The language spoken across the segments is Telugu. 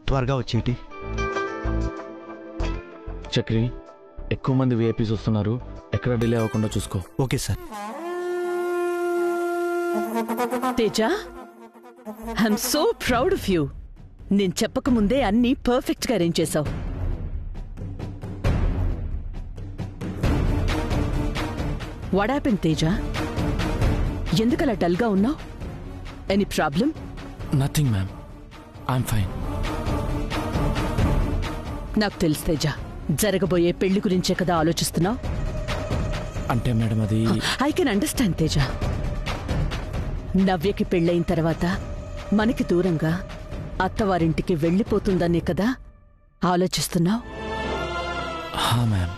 త్వరగా వచ్చేటి. చక్రి, ఎక్కువ మంది విఐపీస్ వస్తున్నారు, ఎక్కడ డిలే అవ్వకుండా చూసుకో. Okay sir. Teja, I'm so proud of you. నేను చెప్పకముందే అన్నీ పర్ఫెక్ట్గా అరేంజ్ చేశావు. What happened Teja? ఎందుకలా డల్గా ఉన్నావు? Any problem? Nothing ma'am, I'm fine. నాకు తెలుసు తేజ, జరగబోయే పెళ్లి గురించే కదా ఆలోచిస్తున్నావు. అంటే మేడం అది ఐ కెన్ అండర్స్టాండ్ తేజ. నవ్యకి పెళ్ళయిన తర్వాత మనకి దూరంగా అత్తవారింటికి వెళ్ళిపోతుందనే కదా ఆలోచిస్తున్నావు. మ్యామ్,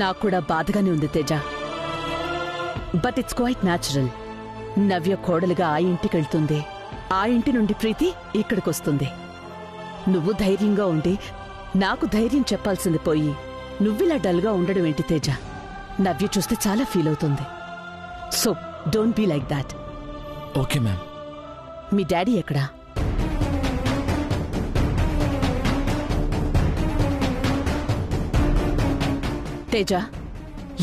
నాకు కూడా బాధగానే ఉంది Teja. But it's quite natural. Navya కోడలుగా ఆ ఇంటికెళ్తుంది, ఆ ఇంటి నుండి ప్రీతి ఇక్కడికొస్తుంది. నువ్వు ధైర్యంగా ఉండి నాకు ధైర్యం చెప్పాల్సింది పోయి నువ్విలా డల్గా ఉండడం ఏంటి తేజ? నవ్య చూస్తే చాలా ఫీల్ అవుతుంది. So don't be like that. Okay ma'am. మీ డాడీ ఎక్కడా? తేజ,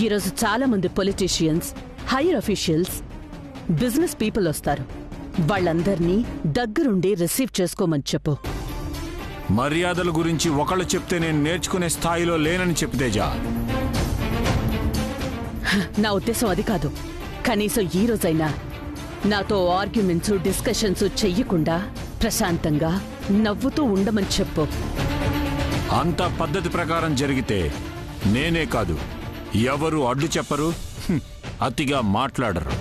ఈరోజు చాలా మంది politicians, higher officials, business people వస్తారు. వాళ్ళందర్నీ దగ్గరుండి రిసీవ్ చేసుకోమని చెప్పు. మర్యాదల గురించి ఒకళ్ళు చెప్తే నేను నేర్చుకునే స్థాయిలో లేనని చెప్పు తేజ. నా ఉద్దేశం అది కాదు. కనీసం ఈ రోజైనా నాతో ఆర్గ్యుమెంట్స్, డిస్కషన్స్ చెయ్యకుండా ప్రశాంతంగా నవ్వుతూ ఉండమని చెప్పు. అంత పద్ధతి ప్రకారం జరిగితే నేనే కాదు, ఎవరు అడ్డు చెప్పరు, అతిగా మాట్లాడరు.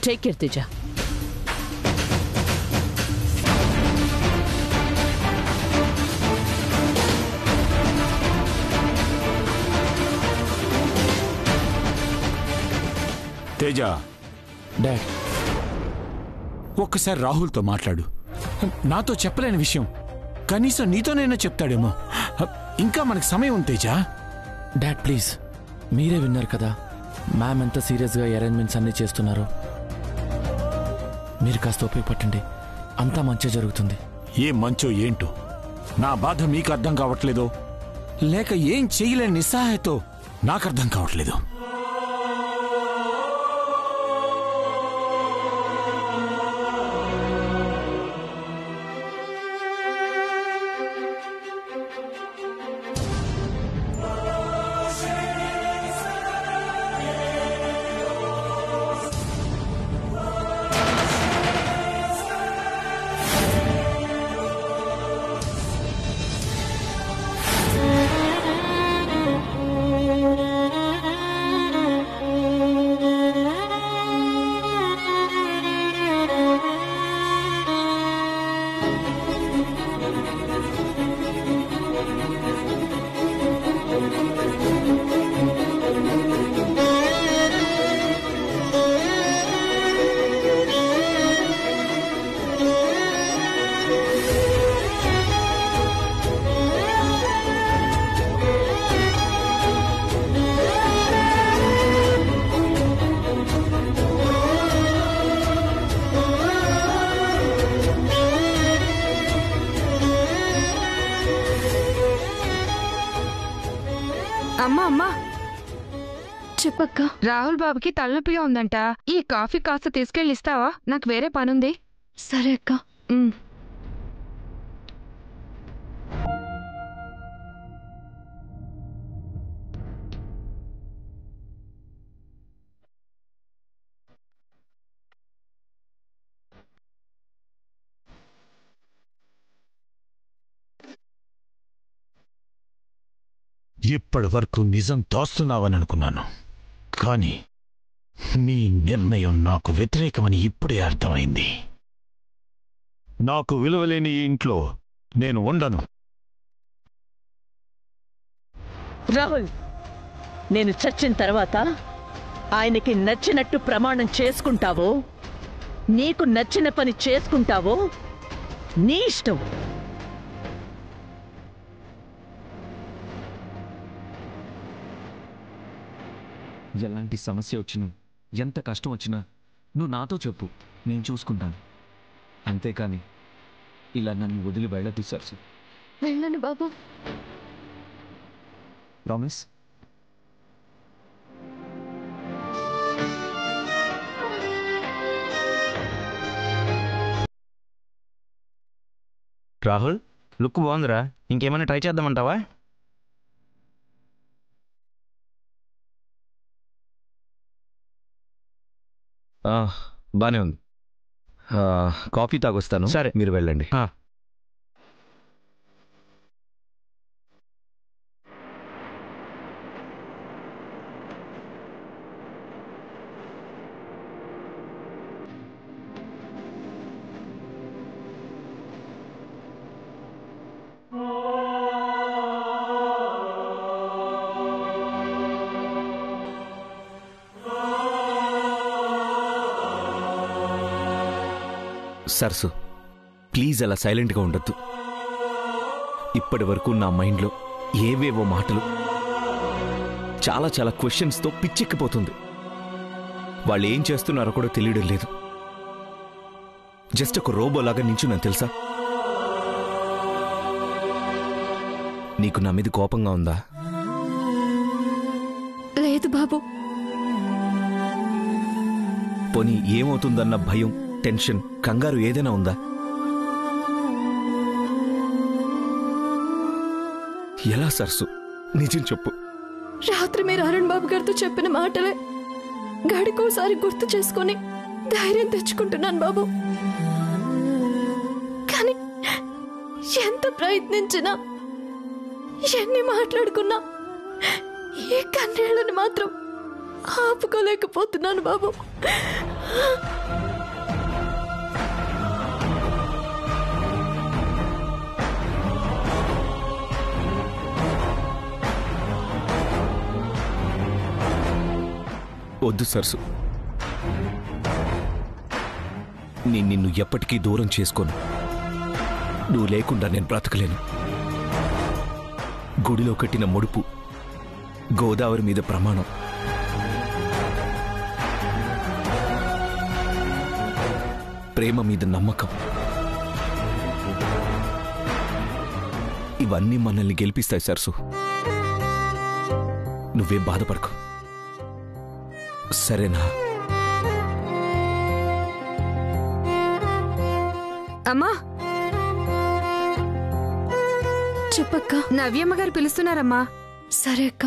Take care Teja. Teja, dad, ఒక్కసారి రాహుల్తో మాట్లాడు. నాతో చెప్పలేని విషయం కనీసం నీతోనైనా చెప్తాడేమో. ఇంకా మనకు సమయం ఉంది తేజ. డాడ్ ప్లీజ్, మీరే విన్నారు కదా మ్యామ్ ఎంత సీరియస్గా అరేంజ్మెంట్స్ అన్నీ చేస్తున్నారో. మీరు కాస్త ఓపిక పట్టండి, అంతా మంచి జరుగుతుంది. ఏ మంచో ఏంటో నా బాధ మీకు అర్థం కావట్లేదో, లేక ఏం చేయలేని నిస్సహాయతో నాకు అర్థం కావట్లేదు. అమ్మా అమ్మా, చెప్పక్క. రాహుల్ బాబుకి తలనొప్పిగా ఉందంట. ఈ కాఫీ కాస్త తీసుకెళ్ళి ఇస్తావా? నాకు వేరే పనుంది. సరే అక్క. ఇప్పటి వరకు నిజం దాస్తున్నావని అనుకున్నాను, కానీ నీ నిర్ణయం నాకు వ్యతిరేకమని ఇప్పుడే అర్థమైంది. నాకు విలువలేని ఈ ఇంట్లో నేను ఉండను. రాహుల్, నేను చచ్చిన తర్వాత ఆయనకి నచ్చినట్టు ప్రమాణం చేసుకుంటావో, నీకు నచ్చిన పని చేసుకుంటావో నీ ఇష్టం. ఎలాంటి సమస్య వచ్చినా, ఎంత కష్టం వచ్చినా నువ్వు నాతో చెప్పు, నేను చూసుకుంటాను. అంతేకాని ఇలా నన్ను వదిలి వెళ్ళదు సరసు. వెళ్ళను బాబు. ప్రామిస్? రాహుల్, లుక్ బాగుందిరా. ఇంకేమైనా ట్రై చేద్దామంటావా? బానే ఉంది. కాఫీ తాగొస్తాను. సరే. మీరు వెళ్ళండి. సరసు, ప్లీజ్ అలా సైలెంట్గా ఉండొద్దు. ఇప్పటి వరకు నా మైండ్లో ఏవేవో మాటలు, చాలా చాలా క్వశ్చన్స్తో పిచ్చెక్కిపోతుంది. వాళ్ళు ఏం చేస్తున్నారో కూడా తెలియడం లేదు. జస్ట్ ఒక రోబోలాగా నించున్నాను తెలుసా. నీకు నా మీద కోపంగా ఉందా? లేదు బాబు. పోనీ ఏమవుతుందన్న భయం, టెన్షన్, కంగారు ఏదైనా ఉందా? ఎలా సరసు, నిజం చెప్పు. రాత్రి మీరు అరుణ్ బాబు గారితో చెప్పిన మాటలే గడికోసారి గుర్తు చేసుకొని ధైర్యం తెచ్చుకుంటున్నాను బాబు. కానీ ఎంత ప్రయత్నించినా, ఎన్ని మాట్లాడుకున్నా ఈ కన్నీళ్ళని మాత్రం ఆపుకోలేకపోతున్నాను బాబు. వద్దు సరసు, నేను నిన్ను ఎప్పటికీ దూరం చేసుకోను. నువ్వు లేకుండా నేను బ్రతకలేను. గుడిలో కట్టిన ముడుపు, గోదావరి మీద ప్రమాణం, ప్రేమ మీద నమ్మకం, ఇవన్నీ మనల్ని గెలిపిస్తాయి సరసు. నువ్వేం బాధపడకు, సరేనా? అమ్మా, చెప్పక్క. నవ్యమ్మ గారు పిలుస్తున్నారమ్మా. సరే అక్క.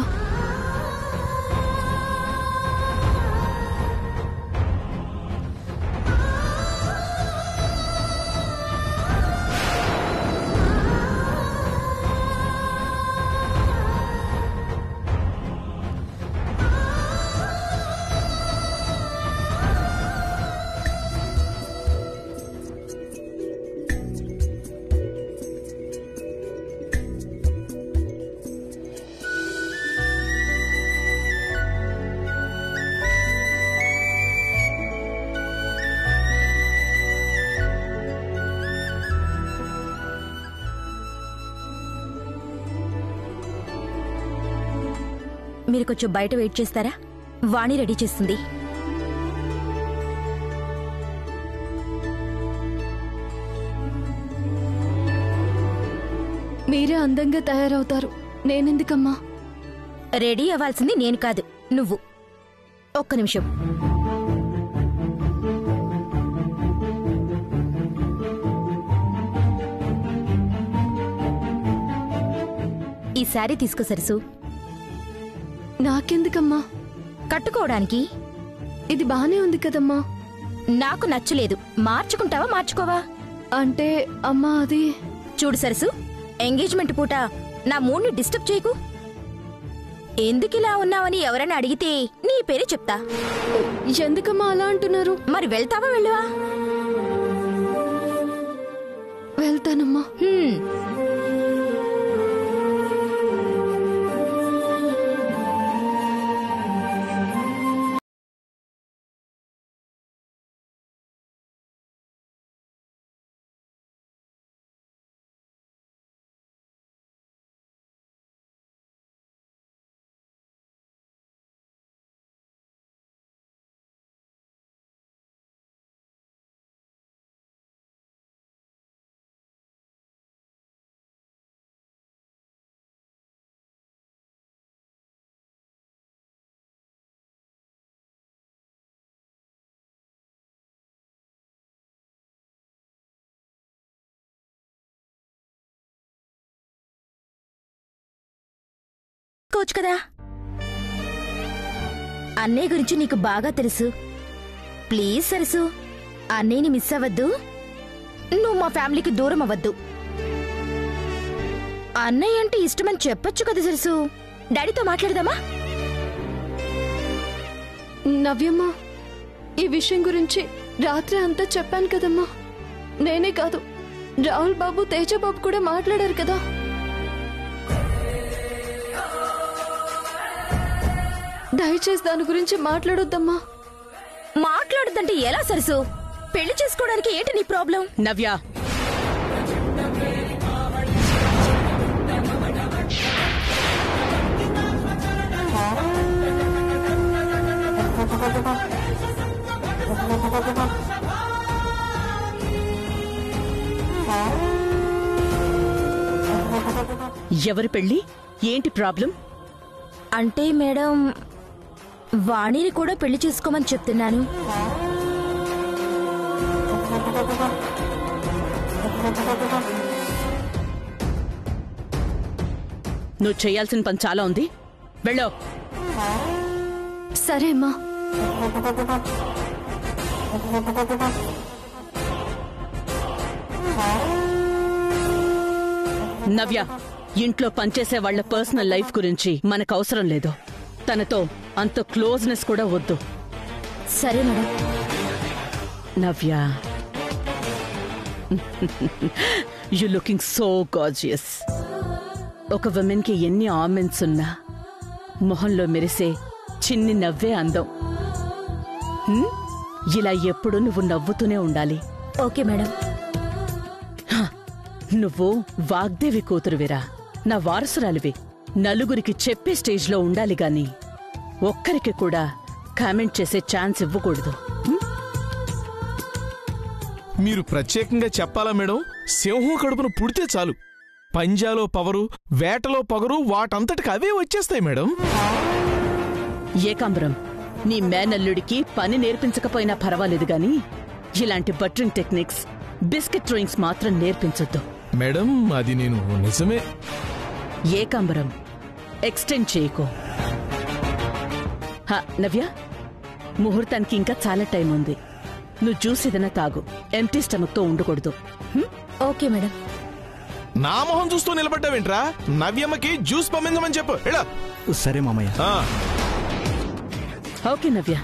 మీరు కొంచెం బయట వెయిట్ చేస్తారా? వాణి రెడీ చేస్తుంది. మీరే అందంగా తయారవుతారు, నేనెందుకమ్మా? రెడీ అవ్వాల్సింది నేను కాదు, నువ్వు. ఒక్క నిమిషం. ఈ శారీ తీసుకో సరసు. నాకెందుకమ్మా? కట్టుకోవడానికి. ఇది బానే ఉంది కదమ్మా. నాకు నచ్చలేదు. మార్చుకుంటావా మార్చుకోవా? అంటే అమ్మా అది. చూడు సరసు, ఎంగేజ్మెంట్ పూట నా మూడ్ని డిస్టర్బ్ చేయకు. ఎందుకిలా ఉన్నావని ఎవరైనా అడిగితే నీ పేరే చెప్తా. ఎందుకమ్మా అలా అంటున్నారు? మరి వెళ్తావా వెళ్ళవా? వెళ్తానమ్మా. చేసుకోవచ్చు కదా. అన్నయ్య గురించి నీకు బాగా తెలుసు. ప్లీజ్ సరసు, అన్నయ్యని మిస్ అవ్వద్దు. నువ్వు మా ఫ్యామిలీకి దూరం అవ్వద్దు. అన్నయ్య అంటే ఇష్టమని చెప్పొచ్చు కదా సరసు. డాడీతో మాట్లాడదామా? నవ్యమ్మా, ఈ విషయం గురించి రాత్రి అంతా చెప్పాను కదమ్మా. నేనే కాదు, రాహుల్ బాబు, తేజ బాబు కూడా మాట్లాడారు కదా. దయచేసి దాని గురించి మాట్లాడొద్దమ్మా. మాట్లాడొద్దంటే ఎలా సరసు? పెళ్లి చేసుకోవడానికి ఏంటి నీ ప్రాబ్లం? నవ్య, ఎవరి పెళ్లి? ఏంటి ప్రాబ్లం? అంటే మేడం, వాణిని కూడా పెళ్లి చేసుకోమని చెప్తున్నాను. నువ్వు చేయాల్సిన పని చాలా ఉంది, వెళ్ళో. సరే అమ్మా. నవ్య, ఇంట్లో పనిచేసే వాళ్ల పర్సనల్ లైఫ్ గురించి మనకు అవసరం లేదు. తనతో అంత క్లోజ్నెస్ కూడా వద్దు. సరే madam. Navya, you looking so gorgeous. ఒక విమెన్ కి ఎన్ని ఆర్నమెంట్స్ ఉన్నా మొహంలో మెరిసే చిన్ని నవ్వే అందం. ఇలా ఎప్పుడు నువ్వు నవ్వుతూనే ఉండాలి. Okay madam. నువ్వు వాగ్దేవి కూతురువిరా, నా వారసురాలివి. నలుగురికి చెప్పే స్టేజ్లో ఉండాలి గాని ఒక్కరికి కూడా కామెంట్ చేసే ఛాన్స్ ఇవ్వకూడదు. మీరు ప్రత్యేకంగా చెప్పాలా మేడం? సింహం కడుపును పుడితే చాలు, పంజాలో పవరు, వేటలో పగరు వాటంతటికి అవే వచ్చేస్తాయి మేడం. ఏకాంబరం, నీ మేనల్లుడికి పని నేర్పించకపోయినా పర్వాలేదు గాని ఇలాంటి బటరింగ్ టెక్నిక్స్, బిస్కెట్ డ్రాయింగ్స్ మాత్రం నేర్పించొద్దు. మేడం, అది నేను నిజమే. ఏకాంబరం, ఎక్స్టెండ్ చేయకో. నవ్య, ముహూర్తానికి ఇంకా చాలా టైం ఉంది. నువ్వు జ్యూస్ ఏదైనా తాగు. ఎంటీ స్టమక్ తో ఉండకూడదు. Okay madam. నా మొహం చూస్తూ నిలబడ్డావేంట్రా? నవ్యమ్మకి జ్యూస్ పంపించమని చెప్పు. సరే మామయ్య. ఓకే నవ్య.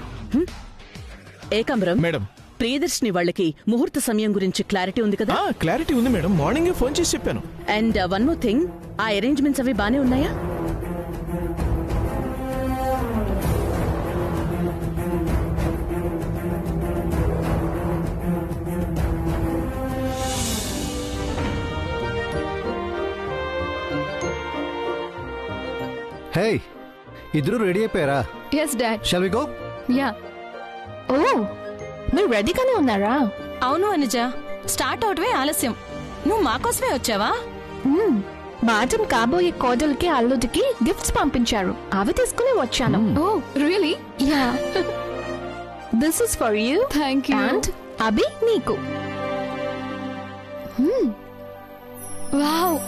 ఏకాంబరం మేడం, ప్రియదర్శిని వాళ్ళకి ముహూర్త సమయం గురించి క్లారిటీ ఉంది కదా? క్లారిటీ ఉంది మేడం. మార్నింగ్ ఫోన్ చేసి చెప్పాను. అండ్ వన్ మోర్ థింగ్, ఆ అరేంజ్మెంట్స్ అవి బానే ఉన్నాయా? హే, ఇద్దరు రెడీ అయిపోయారా? yes dad. shall we go? Yeah. Oh, మీరు రెడీగానే ఉన్నారా? అవును అనుజ, స్టార్ట్ అవటమే ఆలస్యం. నువ్వు మాకోసమే వచ్చావా? మేడం కాబోయే కోడలికి అల్లుడికి గిఫ్ట్స్ పంపించారు, అవి తీసుకుని వచ్చాను. Oh really? Yeah. This is for you. Thank you. And Abhi నీకు. Wow,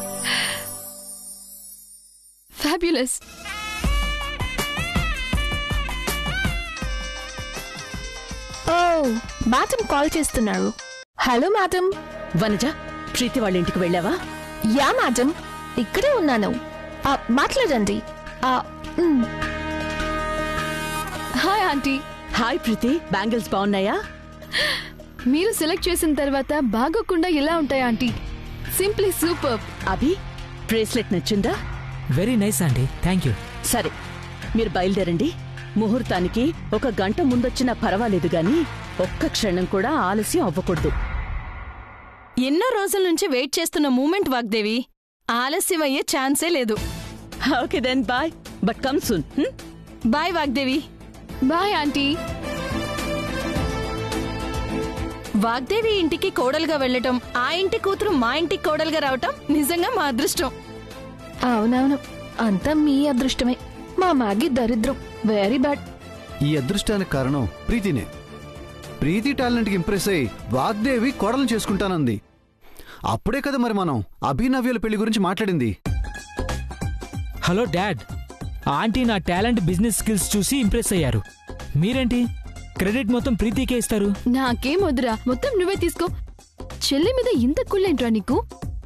fabulous. Oh, madam call చేస్తున్నారు. Hello madam. వనజ, ప్రీతి వాళ్ళ ఇంటికి వెళ్ళావా? యా మేడం, ఇక్కడే ఉన్నాను. మాట్లాడండి. Hi aunty. Hi Preethi, bangles బాగున్నాయా? మీరు సెలెక్ట్ చేసిన తర్వాత బాగోకుండా ఎలా ఉంటాయా aunty? Simply super. Abhi, bracelet నచ్చిందా? Very nice aunty, thank you. సరే, మీరు బయలుదేరండి. ముహూర్తానికి 1 గంట ముందొచ్చినా పర్వాలేదు గాని ఒక్క క్షణం కూడా ఆలస్యం అవ్వకూడదు. ఎన్నో రోజుల నుంచి వెయిట్ చేస్తున్న మూమెంట్ వాగ్దేవి. ఆలస్యం అయ్యే ఛాన్సే లేదు. Okay then bye, but come soon. Bye Vagdevi. Bye aunty. Vagdevi ఇంటికి కోడలుగా వెళ్ళటం, ఆ ఇంటి కూతురు మా ఇంటికి కోడలుగా రావటం నిజంగా మా అదృష్టం. అవునవును, అంతా మీ అదృష్టమే. మా మ్యాగీ దరిద్రం. Very bad. ఈ అదృష్టానికి కారణం ప్రీతినే. ప్రీతి టాలెంట్ కి ఇంప్రెస్ అయ్యి వాగ్దేవి కోడలను చేసుకుంటానంది. అప్పుడే కదా మరి మనం అభినవ్యుల పెళ్లి గురించి మాట్లాడింది. హలో డాడ్, ఆంటీ నా టాలెంట్ బిజినెస్ స్కిల్స్ చూసి ఇంప్రెస్ అయ్యారు. మీరేంటి క్రెడిట్ మొత్తం ప్రీతికే ఇస్తారు? నాకేం వద్దురా, మొత్తం నువ్వే తీసుకో. చెల్లి మీద ఇంత కుళ్ళేంట్రా నీకు?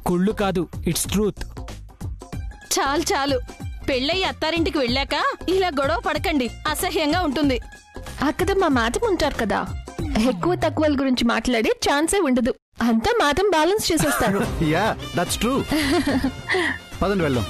కుళ్ళు కాదు, ఇట్స్ ట్రూత్. చాలు చాలు, పెళ్ళయి అత్తారింటికి వెళ్ళాక ఇలా గొడవ పడకండి, అసహ్యంగా ఉంటుంది. అక్కడ మా మాతం ఉంటారు కదా, ఎక్కువ తక్కువల గురించి మాట్లాడే ఛాన్సే ఉండదు. అంతా మాతం బ్యాలెన్స్ చేసేస్తారు. Yeah that's true. పదండి వెళ్దాం.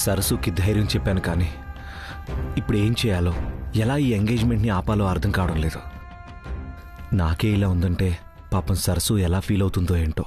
సరసుకి ధైర్యం చెప్పాను, కానీ ఇప్పుడు ఏం చేయాలో, ఎలా ఈ ఎంగేజ్మెంట్ని ఆపాలో అర్థం కావడం లేదు. నాకే ఇలా ఉందంటే పాపం సరసు ఎలా ఫీల్ అవుతుందో ఏంటో.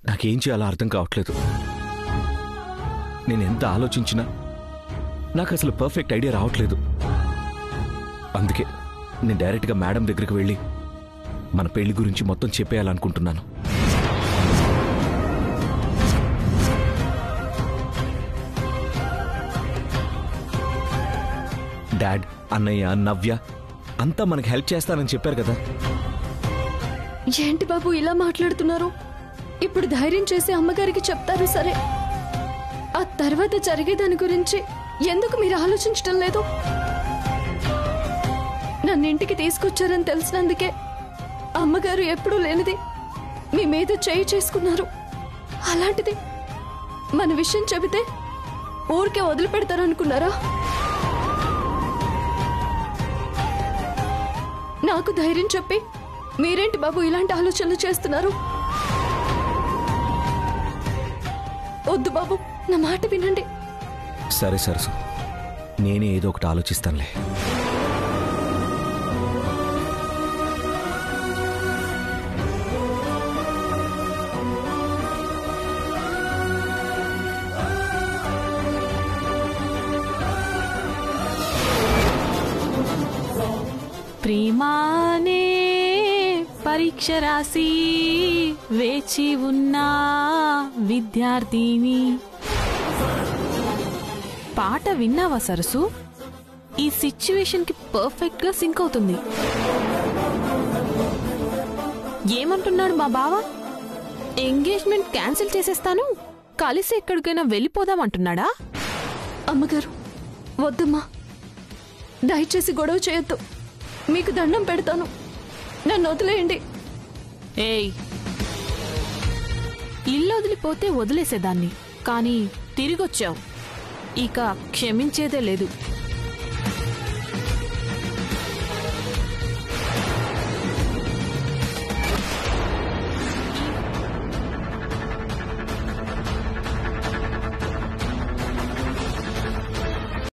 నాకేం చేయాలో అర్థం కావట్లేదు. నేను ఎంత ఆలోచించినా నాకు అసలు పర్ఫెక్ట్ ఐడియా రావట్లేదు. అందుకే నేను డైరెక్ట్గా మేడం దగ్గరికి వెళ్ళి మన పెళ్లి గురించి మొత్తం చెప్పేయాలనుకుంటున్నాను. డాడ్, అన్నయ్య, నవ్య అంతా మనకి హెల్ప్ చేస్తానని చెప్పారు కదా. ఏంటి బాబు ఇలా మాట్లాడుతున్నారు? ఇప్పుడు ధైర్యం చేసి అమ్మగారికి చెప్తారు సరే, ఆ తర్వాత జరిగేదాని గురించి ఎందుకు మీరు ఆలోచించడం లేదు? నన్ను ఇంటికి తీసుకొచ్చారని తెలిసినందుకే అమ్మగారు ఎప్పుడూ లేనిది మీ మీద చేయి చేసుకున్నారు. అలాంటిది మన విషయం చెబితే ఊరికే వదిలిపెడతారనుకున్నారా? నాకు ధైర్యం చెప్పి మీరేంటి బాబు ఇలాంటి ఆలోచనలు చేస్తున్నారు? వద్దు బాబు, నా మాట వినండి. సరే సరసు, నేనే ఏదో ఒకటి ఆలోచిస్తానులే. ప్రేమానే పరీక్ష రాసి వేచి ఉన్న విద్యార్థిని. పాట విన్నావా సరసు? ఈ సిచ్యువేషన్ కి పర్ఫెక్ట్ గా సింక్ అవుతుంది. ఏమంటున్నాడు మా బావ? ఎంగేజ్మెంట్ క్యాన్సిల్ చేసేస్తాను, కలిసి ఎక్కడికైనా వెళ్ళిపోదామంటున్నాడా? అమ్మగారు వద్దమ్మా, దయచేసి గొడవ చేయొద్దు, మీకు దండం పెడతాను, నన్ను వదిలేయండి. ఏయ్, ఇల్లు వదిలిపోతే వదిలేసేదాన్ని, కానీ తిరిగొచ్చావు, ఇక క్షమించేదే లేదు.